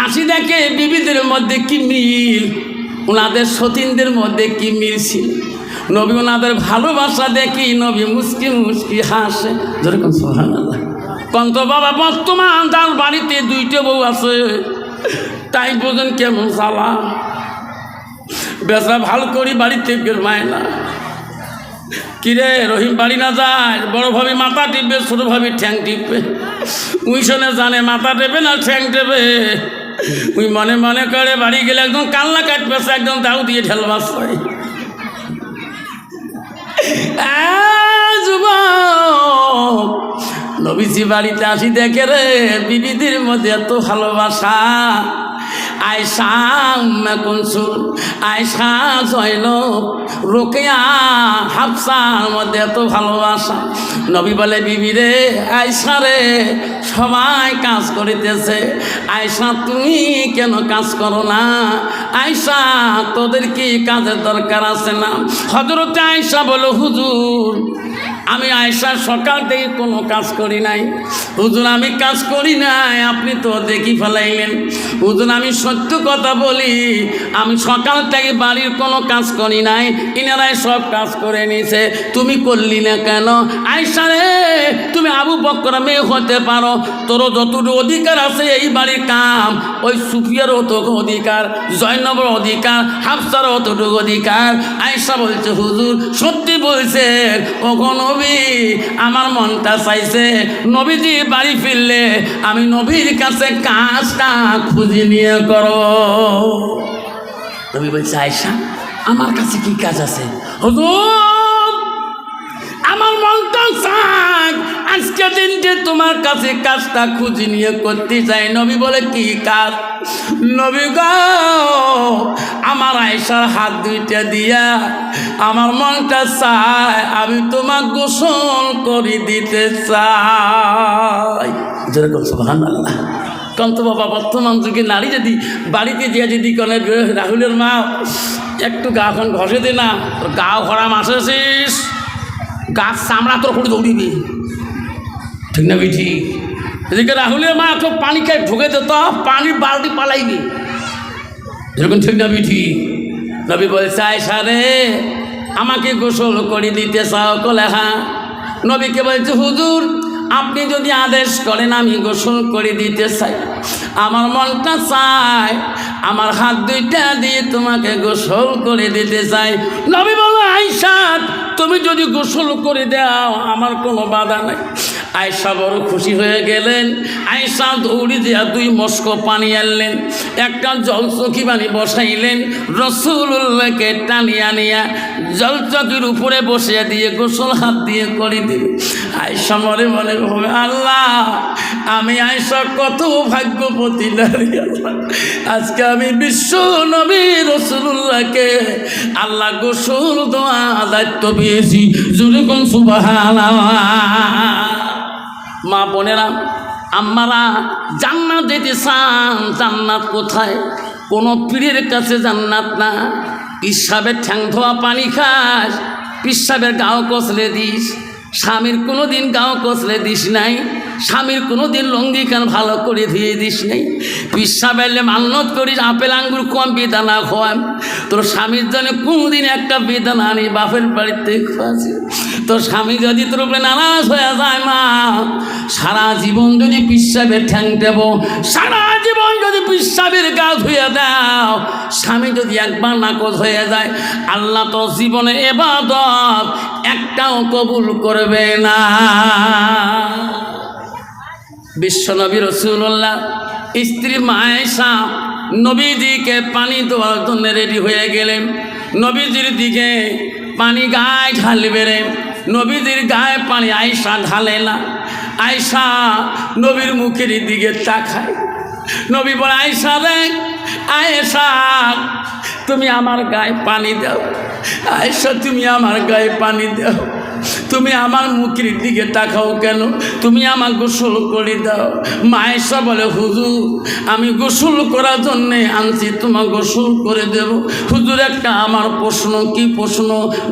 আসি দেখে বিবিদের মধ্যে কি মিল, ওনাদের সতীনদের মধ্যে কি মিল ছিল। নবী ওনাদের ভালোবাসা দেখি নবী মুস্কি মুস্কি হাসে। যেরকম সুবহানাল্লাহ। কন্ত বাবা, বর্তমান যার বাড়িতে দুইটা বউ আছে তাই বোঝেন কেমন জ্বালা। বেচা ভালো করি বাড়িতে বের মায় না। কিরে রহিম বাড়ি না যায়, বড় ভাবি মাথা টিপবে, ছোট ভাবি ঠ্যাং টিপবে। উই শোনে জানে মাথা টেপে না ঠ্যাং টেপে। উই মনে মনে করে বাড়ি গেলে একদম কান্না কাটবেছে, একদম দাউ দিয়ে ঢেলবাস। নবীজি বাড়িতে আসি দেখে রে বিবিদের মধ্যে এত ভালোবাসা। আয়েশা উম্মে কুলসুম, আয়েশা জয়নব, রোকেয়া, হাফসার মধ্যে এত ভালোবাসা। নবী বলে, বিবি রে, আয়েশা রে, সবাই কাজ করিতেছে, আয়েশা তুমি কেন কাজ করো না? আয়েশা, তোদের কি কাজের দরকার আছে না? হযরতে আয়েশা বলো, হুজুর আমি আয়েশা সকাল থেকে কোনো কাজ করি নাই। হুজুর আমি কাজ করি নাই, আপনি তো দেখি ফেলাইলেন। হুজুর আমি সত্য কথা বলি, আমি সকাল থেকে বাড়ির কোনো কাজ করি নাই, ইনারাই সব কাজ করে নিছে, তুমি করলি না কেন? আয়েশা রে, তুমি আবু বকর মেয়ে হতে পারো, তোরও যতটুকু অধিকার আছে এই বাড়ির কাম, ওই সুফিয়ার অতটুকু অধিকার, জয়নবের অধিকার, হাফসার অতটুকু অধিকার। আয়েশা বলছে, হুজুর সত্যি বলছেন। ওগো নবী, আমার মনটা চাইছে নবীজি বাড়ি ফিরলে আমি নবীর কাছে কাজটা খুঁজে নিয়ে করো। নবী বলছে, আয়েশা আমার কাছে কি কাজ আছে? হুজুর আমার মনটা চাই আজকে দিনটি তোমার কাছে কাজটা খুঁজে নিয়ে করতে চাই। নবী বলে, কি কাজ? নবী গো, আমার আয়েশার হাত দুইটা দিয়া আমার মনটা চায় আমি তোমার গোসল করে দিতে চাই। যেরকম সুবহানাল্লাহ। কন্ত বাবা, বর্তমান যুগে নারী যদি বাড়িতে দিয়ে যদি কোনে রাহুলের মা একটু গা এখন ঘষে দে না, তোর গাও ভরা মাসে শেষ, গাছ চামড়া তোর করে দৌড়িবি, ঠিক না বিঠি? এদিকে রাহুলের মা তো পানি খাই ঢুকে দিত, পানির বালতি পালাইবি, এরকম ঠিক না বিঠি? নবী বলছে, আয়েশা রে, আমাকে গোসল করে দিতে চাও? কলে হ্যাঁ। নবীকে বলছে হুজুর আপনি যদি আদেশ করেন আমি গোসল করে দিতে চাই, আমার মনটা চায় আমার হাত দুইটা দিয়ে তোমাকে গোসল করে দিতে চাই। নবী বলল আয়েশা তুমি যদি গোসল করে দাও আমার কোনো বাধা নাই। আয়েশা বড় খুশি হয়ে গেলেন। আয়েশা দৌড়ি দিয়া 2 মস্ক পানি আনলেন, একটা জলচকি পানি বসাইলেন, রাসূলুল্লাহকে টানিয়া নিয়া জলচকির উপরে বসিয়ে দিয়ে গোসল হাত দিয়ে করে দিলেন। আয়েশা মনে মনে ভাবে আল্লাহ আমি আয়েশা কত ভাগ্যবতী নারী, আজকে আমি বিশ্ব নবী রাসূলুল্লাহকে আল্লাহ গোসল দেওয়া দায়িত্ব পেয়েছি। জোরে কোন সুবহানাল্লাহ। মা বোনেরা আম্মারা জান্নাত যেতে চান, জান্নাত কোথায়? কোনো পীরের কাছে জান্নাত না। পিসাবের ঠ্যাং ধোয়া পানি খাস, পিসাবের গাও কচলে দিস, স্বামীর কোনো দিন গাও কচলে দিস নাই, স্বামীর কোনো দিন লঙ্গি কান ভালো করে ধুয়ে দিস নাই, পিসাব এলে মান্নত করিস আপেল আঙ্গুর কম বেদানা খোয়ান, তোর স্বামীর জন্য কোনোদিন একটা বেদানা আনি বাপের বাড়িতে খোয়াছি, তোর স্বামী যদি তোর উপরে নারাজ হয়ে যায় মা, সারা জীবন যদি পিসাবের ঠ্যাং দেব, সারা জীবন যদি পিসাবের গা ধুয়ে দাও, স্বামী যদি একবার নাকচ হয়ে যায় আল্লাহ তো জীবনে ইবাদত একটাও কবুল করবে না। বিশ্বনবী রাসূলুল্লাহ স্ত্রী আয়েশা নবীজিকে পানি দেওয়ার জন্য রেডি হয়ে গেলেন। নবীজির দিকে পানি গায়ে ঢালবে রে, নবীজির গায়ে পানি আয়েশা ঢালে না। আয়েশা নবীর মুখের দিকে তাকায়। নবী বলে আয়েশা রে, আয়েশা তুমি আমার গায়ে পানি দাও, আয়েশা তুমি আমার গায়ে পানি দাও, তুমি আমার মুখের দিকে তাকাও কেন, তুমি আমার গোসল করে দাও। মা আয়েশা বলে হুজুর আমি গোসল করার জন্যে আনছি, তোমার গোসল করে দেব। হুজুর একটা আমার প্রশ্ন। কি প্রশ্ন?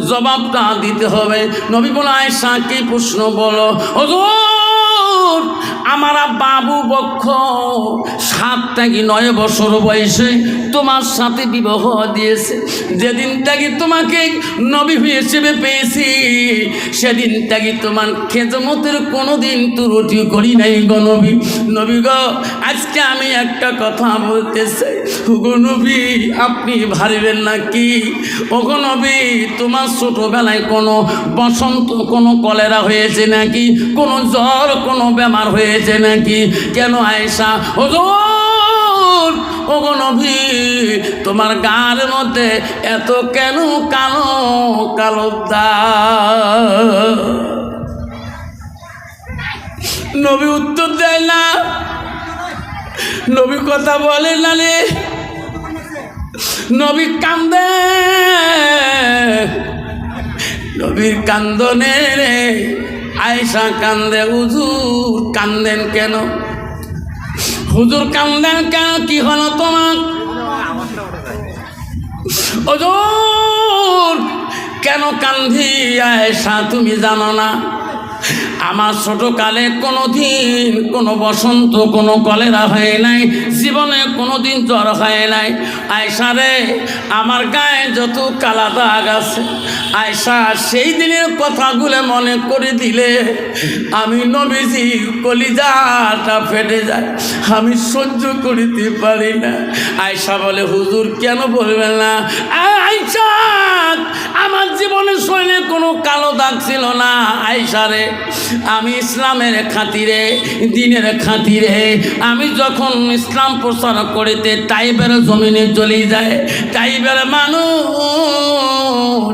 জবাবটা দিতে হবে। নবী বলে আয়েশা কি প্রশ্ন বলো। হুজুর আমার বাবু বক্ষ 7 থেকে 9 বছর বয়সে তোমার সাথে বিবাহ দিয়েছে, যেদিন থেকে তোমাকে নবী হিসেবে পেয়েছি সেদিন থেকে তোমার খেদমতের কোনোদিন ত্রুটি করি নাই গো নবী। নবী গো আজকে আমি একটা কথা বলতে চাই, গো নবী আপনি ভাববেন না কি, ও গো নবী তোমার ছোটোবেলায় কোনো বসন্ত, কোনো কলেরা হয়েছে নাকি, কোনো জ্বর, কোনো বেমার হয়েছে নাকি? কেন আয়েশা? হুজুর ও গো নবী তোমার গার মধ্যে এত কেন কালো কালো দাগ? নবী উত্তর দেয় না, নবী কথা বলে না রে, নবী কান্দে, নবীর কান্দনে রে আয়েশা কান্দে। হুজুর কান্দেন কেন? হুজুর কান্দেন কেন? কি হলো তোমার? হুজুর কেন কান্দি আয়েশা তুমি জানো না? আমার ছোটকালে কোনো দিন কোনো বসন্ত, কোনো কলেরা হয় নাই, জীবনে কোনো দিন জ্বর হয় নাই। আয়েশা রে আমার গায়ে যত কালা দাগ আছে আয়েশা সেই দিনের কথাগুলো মনে করে দিলে আমি নবীজি কলিজাটা ফেটে যায়, আমি সহ্য করিতে পারি না। আয়েশা বলে হুজুর কেন বলবেন না? আয়েশা আমার জীবনে শরীরে কোনো কালো দাগ ছিল না আয়েশা রে, আমি ইসলামের খাতিরে, দ্বীনের খাতিরে আমি যখন ইসলাম প্রচার করিতে তাইবের জমিনে চলে যায়, তাইবের মানুষ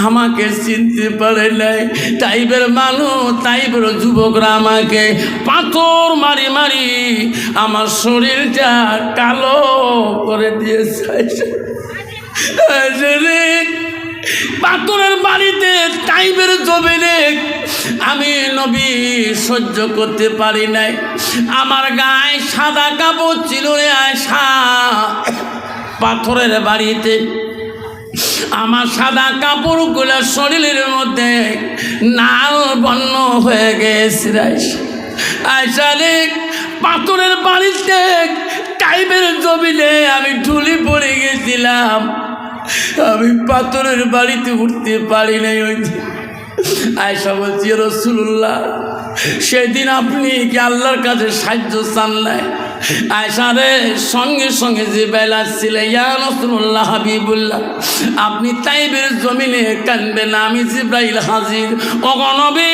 আমাকে চিনতে পারে নাই, তাইবের মানুষ, তাইবের যুবকরা আমাকে পাথর মারি মারি আমার শরীরটা কালো করে দিয়েছে। পাথরের বাড়িতে টাইবের জমিনে আমি নবী সহ্য করতে পারি নাই, আমার গায়ে সাদা কাপড় ছিল রে আয়েশা, পাথরের বাড়িতে আমার সাদা কাপড়গুলো শরীরের মধ্যে লাল বর্ণ হয়ে গেছে। আয়েশা রে পাথরের বাড়িতে টাইবের জমিনে আমি ঢুলি পড়ে গেছিলাম, আমি পাথরের বাড়িতে উঠতে পারি নাই। ওই আয়েশা বলছি, রাসূলুল্লাহ সেদিন আপনি কি আল্লাহর কাছে সাহায্য চান নাই? আয়েশা রে, সঙ্গে সঙ্গে জিবরাইল আসছিল, ইয়া রাসূলুল্লাহ হাবিবুল্লাহ আপনি তাইবের জমিনে কাঁদবেন না, আমি জিবরাইল হাজির। ওগো নবী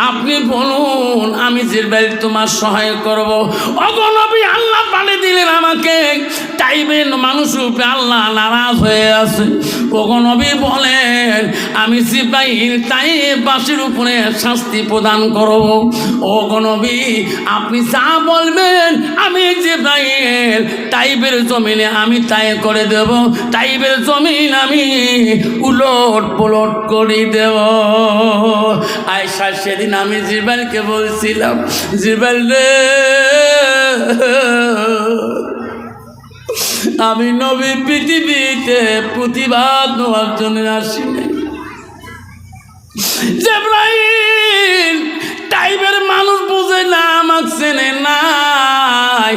আপনি বলুন, আমি জিবরাইল তোমার সহায় করব। ওগো নবী আল্লাহ পাঠিয়ে দিলেন আমাকে, তাইবের মানুষ রূপে আল্লাহ নারাজ হয়ে আছে। ওগো নবী বলেন, আমি জিবরাইল তাইবাসীর উপরে শাস্তি প্রদান করব। ওগো নবী আপনি যা বলবেন আমি জিবরাইল তাইবের জমিনে আমি তাই করে দেব, তাইবের জমিন আমি উলট পালট করে দেব। আয়েশা সেদিন আমি জিবরাইলকে বলছিলাম, জিবরাইল রে আমি নবী পৃথিবীতে প্রতিবাদ নেওয়ার জন্য আসিনি। জিবরাইল তাইবের মানুষ বুঝে না, আমাকে চেনে নাই,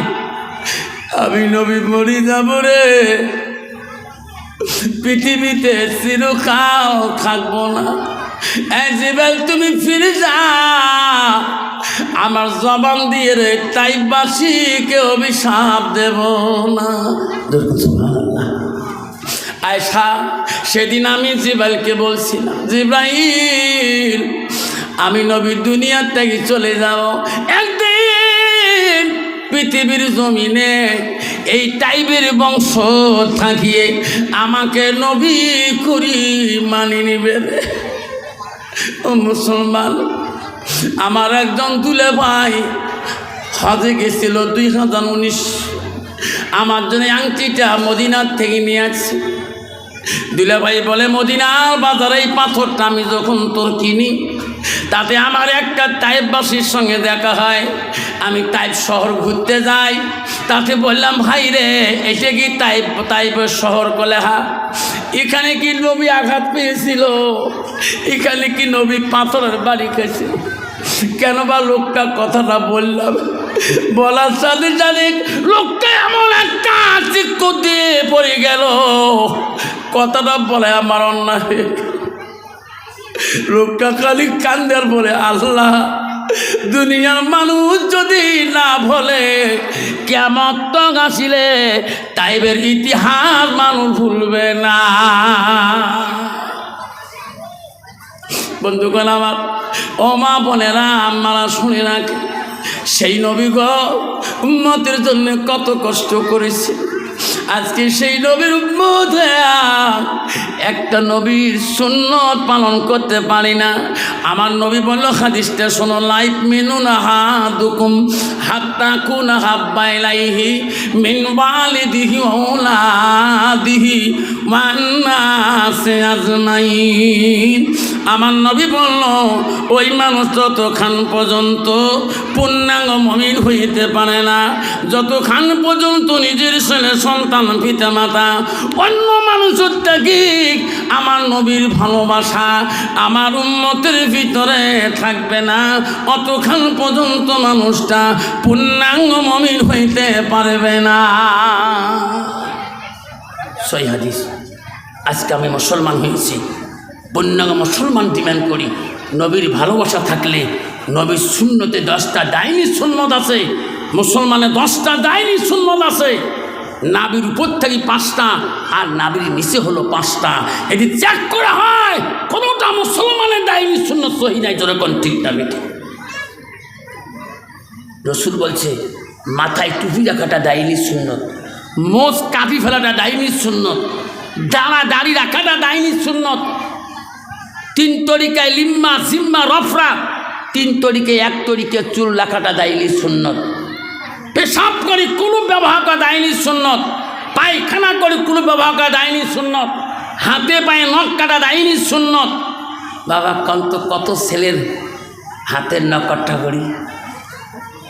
আমি নবী মরি যাব রে, পৃথিবীতে চিরকাল থাকবো না। এই জিবরাইল তুমি ফিরে যা, আমার জবান দিয়ে রে তাইবাসীকে অভিশাপ দেব না। আয়েশা সেদিন আমি জিবরাইলকে বলছিলাম, জিবরাইল আমি নবী দুনিয়ার থেকে চলে যাব, একদিন পৃথিবীর জমিনে এই টাইবের বংশ থাকিয়ে আমাকে নবী করি মানি নিবে। ও মুসলমান, আমার একজন দুলে ভাই হজে গেছিল 2019, আমার জন্য আংটিটা মদিনার থেকে নিয়ে আসছে। দুলে ভাই বলে, মদিনার বাজারে এই পাথরটা আমি যখন তোর কিনি তাতে আমার একটা তাইববাসীর সঙ্গে দেখা হয়, আমি তাইব শহর ঘুরতে যাই, তাতে বললাম ভাই রে এটা কি তাইবের শহর? বলে হ্যাঁ। এখানে কি নবী আঘাত পেয়েছিল? এখানে কি নবী পাথরের বাড়ি খেয়েছিল? কেন বা লোকটা কথাটা বললাম, বলার সাথে সাথে লোকটা এমন একটা চিক্ক দিয়ে পড়ে গেল, কথাটা বলে আমার অন্যায়। লোকটা খালি কান্দার বলে, আল্লাহ দুনিয়ার মানুষ যদি না বলে কিয়ামত আসিলে তাইবের ইতিহাস মানুষ ভুলবে না। বন্ধুগণ আমার, ও মা বোনেরা আমারা শুনে রাখে, সেই নবী গো উম্মতের জন্য কত কষ্ট করেছে। আজকে সেই নবীর উম্মত একটা নবীর সুন্নত পালন করতে পারি না। আমার নবী বলল, হাদিসটা শোনো, লাইফ মিনুন আহাদুকুম হাত্তা কুনা হাব্বা ইলাইহি মিন ওয়ালিদিহি ওয়া আওলাদিহি ওয়ান নাসি আজমাইন। আমার নবী বলল, ওই মানুষ যতক্ষণ পর্যন্ত পূর্ণাঙ্গ মুমিন হইতে পারে না, যতক্ষণ পর্যন্ত নিজের ছেলে সন্তান পিতা মাতা অন্য মানুষের থেকে আমার নবীর ভালোবাসা আমার উম্মতের ভিতরে থাকবে না, অতক্ষণ পর্যন্ত মানুষটা পূর্ণাঙ্গ মুমিন হইতে পারবে না। সহিহ হাদিস। আজকে আমি মুসলমান হয়েছি, পূর্ণাঙ্গ মুসলমান ডিমান্ড করি। নবীর ভালোবাসা থাকলে নবীর সুন্নতে 10টা ডাইনি সুন্নত আছে, মুসলমানের 10টা ডাইনি সুন্নত আছে। নাবির উপর থেকে 5টা আর নাবির নিচে হলো 5টা। এটি চেক করা হয়, কোনোটা মুসলমানের ডাইনি সুন্নত সহি নাই। যেরকম ঠিক না বেটি, রসুল বলছে মাথায় টুপি রাখাটা ডাইনি সুন্নত, মোজ কাপি ফেলাটা ডাইনি সুন্নত, দাড়ি রাখাটা ডাইনি সুন্নত, 3 তরিকায় লিম্মা সিম্মা রফরা, 3 তরিকায় 1 তরিকে চুল রাখাটা ডাইনি সুন্নত, পেশাব করে কোনো ব্যবহার করা ডাইনি সুন্নত, পায়খানা করে কোনো ব্যবহার করা ডাইনি সুন্নত, হাতে পায়ে নখ কাটা ডাইনি সুন্নত। বাবা কত ছেলের হাতের নখ কাটা করি,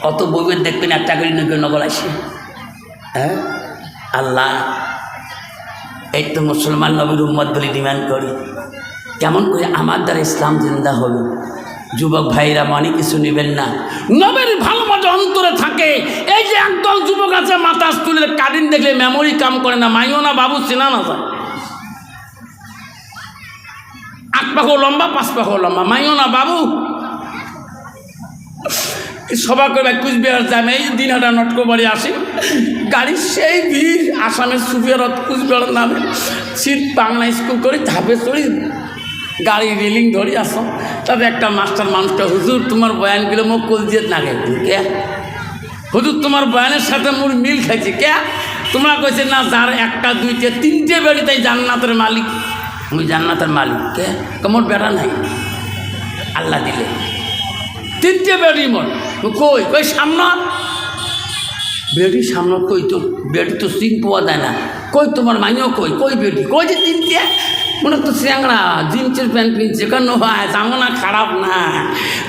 কত বউয়ের দেখবেন একটা করে নগর আসে। হ্যাঁ আল্লাহ, এই তো মুসলমান নবীর উম্মত বলে ডিমান্ড করি, কেমন করে আমার দ্বারা ইসলাম জিন্দা হবে? যুবক ভাইরা মানে কিছু নেবেন না, নবীর ভালোবাসা অন্তরে থাকে। এই যে একদল যুবক আছে মাথা তুলে কাটিন দেখলে মেমোরি কাম করে না, মাইও না বাবু চেনা না যায়, পাখো লম্বা 5 পাখো লম্বা, মাইও না বাবু। সভা করে কুচবিহার যাবে, এই দিনহাটা নটকো বাড়ি আসি, গাড়ি সেই ভিড়, আসামের সুফিয়ারত কুচবিহার নামে সিট বাংলা স্কুল করে ধাপে চড়ি গাড়ি রেলিং ধরি আসো। তাতে একটা মাস্টার মানুষটা, হুজুর তোমার বয়ানগুলো মুখ কল দিয়ে না গে কে, হুজুর তোমার বয়ানের সাথে মোর মিল খাইছে কে, তোমরা কইছে না যার 1টা 2টে 3টে বেড়ি তাই জান্নাতের মালিক। আমি জান্নাতের মালিক কে, মোর বেড়া নাই, আল্লাহ দিলে 3টে বেড়ি মোর। কই কই সামনে বেড়ি, সামনে কই তো বেড়ি তো সিং পাওয়া যায় না, কই তোমার মাইও কই, কই বেড়ি কই যে 3টে, মনে তো চ্যাংড়া জিন্সের প্যান্ট পিনছে, কেন হয় যাবো না, খারাপ না,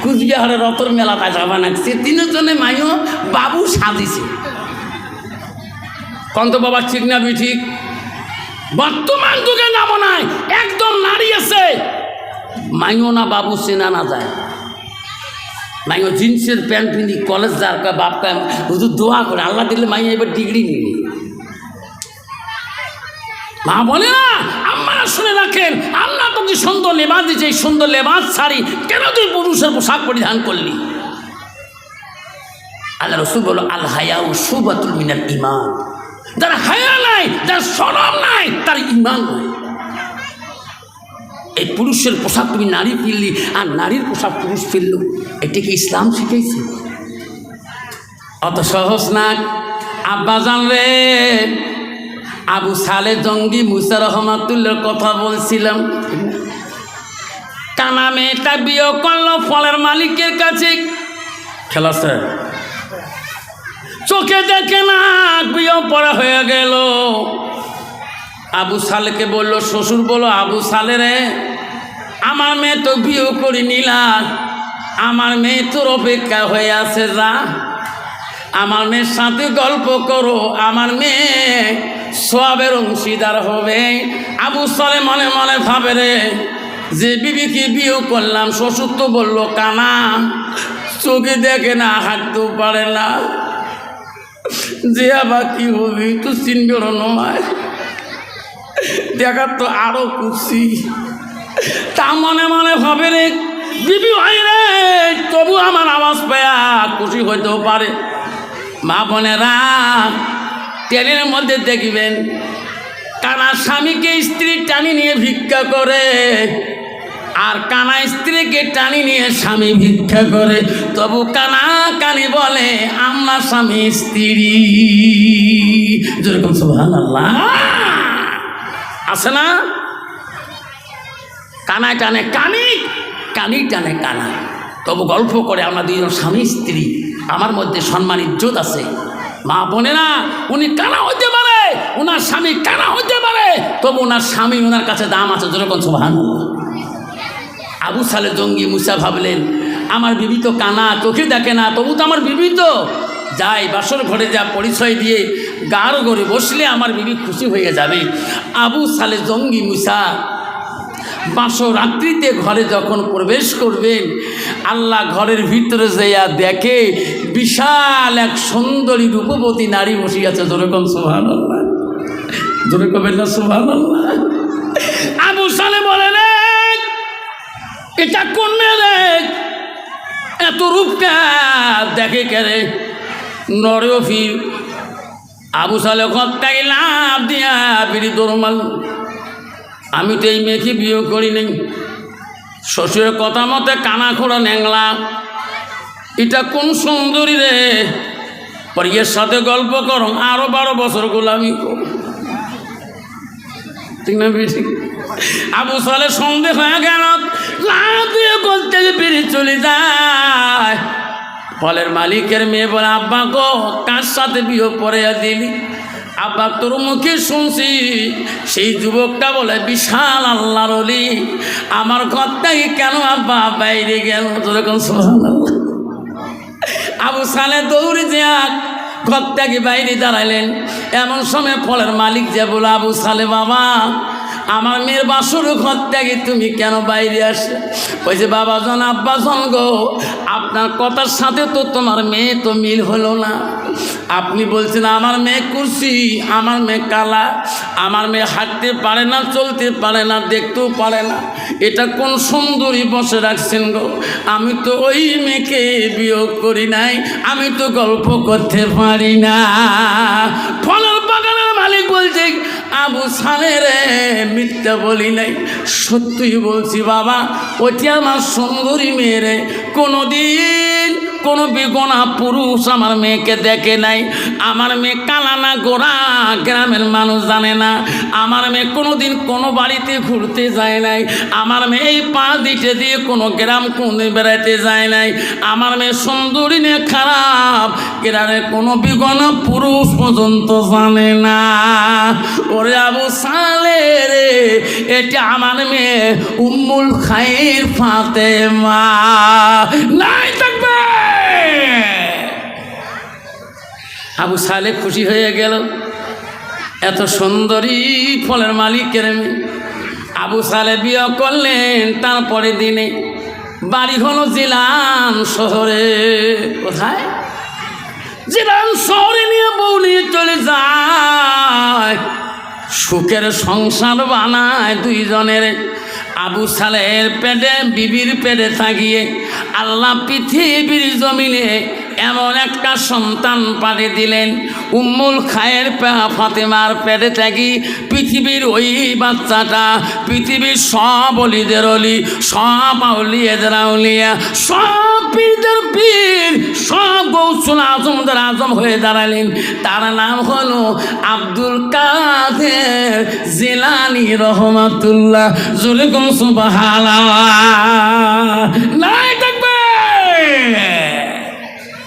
কুচবিহারের রতর মেলাটা যাবা না, সে 3 জনে মাইও বাবু সাজিছে। কন্ত বাবা ঠিক না বি ঠিক? বর্তমান যুগে নামো নাই একদম নারী আছে, মাইও না বাবু চেনা না যায়, মাইও জিন্সের প্যান্ট পিনি কলেজ যার বাপকা হুজুর দোয়া করে আল্লাহ দিলে মাইয়া এবার ডিগ্রি নিবি। মা বলে না, আপনারা শুনে রাখেন, আল্লাহ তোকে সুন্দর লেবাস দিয়েছে, এই সুন্দর লেবাস ছাড়ি কেন তুই পুরুষের পোশাক পরিধান করলি? আল্লাহ রসুল বলো, আল হায়াউ শুবাতুল মিনাল ঈমান, যার হায়া নাই, যার শরম নাই, তার ঈমান নাই। এই পুরুষের পোশাক তুমি নারী ফিরলি, আর নারীর পোশাক পুরুষ ফিরল, এটা কি ইসলাম শিখেছে? অত সহজ না। আব্বা জানলে আবু সালে জঙ্গি মুসা রহমাতুল্লাহর কথা বলছিলাম, কানা মেয়েটা বিয়ে করলো ফলের মালিকের কাছে, খেলা স্যার চোখে দেখে না, বিয়ে পড়া হয়ে গেল। আবু সালেকে বললো, শ্বশুর বলো, আবু সালে রে, আমার মেয়ে তো বিয়ে করে নিলাম, আমার মেয়ে তোর অপেক্ষা হয়ে আছে, যা আমার মেয়ের সাথে গল্প করো, আমার মেয়ে সওয়াবের অংশীদার হবে। আবু সালে মনে মনে ভাবে রে, যে বিবিকে বিয়ে করলাম, শ্বশুর তো বললো কানা, চোখে দেখে না, হাঁটতেও পারে না, যে আবার কি হবি তো চিনবে নয়, দেখার তো আরো খুশি। তা মনে মনে ভাবে রে, বিবি হয় রে, তবু আমার আওয়াজ পায়া খুশি হইতেও পারে। মা বোনেরা, ট্রেনের মধ্যে দেখবেন কানা স্বামীকে স্ত্রী টানি নিয়ে ভিক্ষা করে, আর কানা স্ত্রীকে টানি নিয়ে স্বামী ভিক্ষা করে, তবু কানা কানি বলে আমরা স্বামী স্ত্রী। যেরকম সুবহানাল্লাহ আছে না? কানায় টানে কানি, কানি টানে কানা, তবু গল্প করে আমরা 2 জন স্বামী স্ত্রী, আমার মধ্যে সম্মান ইজ্জত আছে। মা বোনেরা, উনি কানা হইতে পারে, ওনার স্বামী কানা হইতে পারে, তবু ওনার স্বামী ওনার কাছে দাম আছে। যেরকম সুবহানাল্লাহ। আবু সালে জঙ্গি মুসা ভাবলেন, আমার বিবি তো কানা, চোখে দেখে না, তবু তো আমার বিবি তো যাই বাসর ঘরে যা পরিচয় দিয়ে গাঢ় ঘরে বসলে আমার বিবি খুশি হয়ে যাবে। আবু সালে জঙ্গি মুসা বাসর রাত্রিতে ঘরে যখন প্রবেশ করবেন, আল্লাহ ঘরের ভিতরে যাইয়া দেখে বিশাল এক সুন্দরী রূপবতী নারী বসে আছে। যেরকম সুবহানাল্লাহ, জোরে কবেন না সুবহানাল্লাহ। আবু সালে বলে রে, এটা কোন মেয়ে রে, এত রূপকা দেখে কেরে নরেও ফির। আবু সালে ঘরটাকে লাভ দিয়া বিড়ি দরমাল, আমি তো এই মেয়েকে বিয়ে করি নাই, শ্বশুরের কথা মতে কানা খোড়া ন্যাংলা, এটা কোন সুন্দরী রে, পরিয়ের সাথে গল্প করো, আরো 12 বছর গোলামি করো, ঠিক না বেশি? আবু সালে সন্দেহ হয়ে গেল, লাভ দিয়ে বলতে বেরিয়ে চলে যায়। ফলের মালিকের মেয়ে বলে, আব্বা গো, কার সাথে বিয়ে পরে দিলি? আব্বা তোর মুখে শুনছি, সেই যুবকটা বলে বিশাল আল্লাহর ওলি, আমার ঘরটাই কেন আব্বা বাইরে গেল? যেরকম সুবহানাল্লাহ। আবু সালে দৌড়ে যাক ঘরটাকে বাইরে দাঁড়াইলেন। এমন সময় ফলের মালিক যে বলে, আবু সালে বাবা, আমার মেয়ের বাসর ঘর থেকে তুমি কেন বাইরে আসলে? বলছে বাবাজন আব্বাজন গো, আপনার কথার সাথে তো তোমার মেয়ে তো মিল হলো না। আপনি বলছেন আমার মেয়ে কুরসি, আমার মেয়ে কালা, আমার মেয়ে হাঁটতে পারে না, চলতে পারে না, দেখতেও পারে না, এটা কোন সুন্দরী বসে রাখছেন গো? আমি তো ওই মেয়েকে বিয়োগ করি নাই, আমি তো গল্প করতে পারি না। ফলের বাগানের মালিক বলছে আবু সালেহ রে, মিথ্যা বলি নাই, সত্যই বলছি বাবা, ওটি আমার সুন্দরী মেয়ে রে। কোনোদিন কোনো বেগনা পুরুষ আমার মেয়েকে দেখে নাই। আমার মেয়ে কালা না গোরা গ্রামের মানুষ জানে না। আমার মেয়ে কোনোদিন কোনো বাড়িতে ঘুরতে যায় নাই। আমার মেয়ে এই পা দিতে দিয়ে কোনো গ্রাম কোনে বেড়াতে যায় নাই। আমার মেয়ে সুন্দরী নে খারাপ গ্রামের কোনো বেগনা পুরুষ পর্যন্ত জানে না। ওরে আবু সালেহ রে, এটা আমার মেয়ে উম্মুল খাইর ফাতেমা। নাই থাকবে। আবু সালেহ খুশি হয়ে গেল, এত সুন্দরী ফলের মালিকের মেয়ে। আবু সালেহ বিয়ে করলেন। তারপরে দিনে বাড়ি হলো জিলান শহরে। কোথায়? জিলান শহরে নিয়ে বউ নিয়ে চলে যায়, সুখের সংসার বানায় দুইজনের। আবু সালেহের পেটে বিবির পেটে থাকিয়ে আল্লাহ পৃথিবীর জমিনে এমন একটা সন্তান পাঠিয়ে দিলেন। উম্মুল খায়ের ফাতেমার পেটে থাকি পৃথিবীর ওই বাচ্চাটা পৃথিবীর সব অলিদের অলি, সব আউলিয়াদের আউলিয়া, সব পীরদের পীর, সব গৌসুল আজমদের আজম হয়ে দাঁড়ালেন। তার নাম হলো আব্দুল কাদের জিলানী রহমাতুল্লাহ। জুলকুম সুবহানাল্লাহ।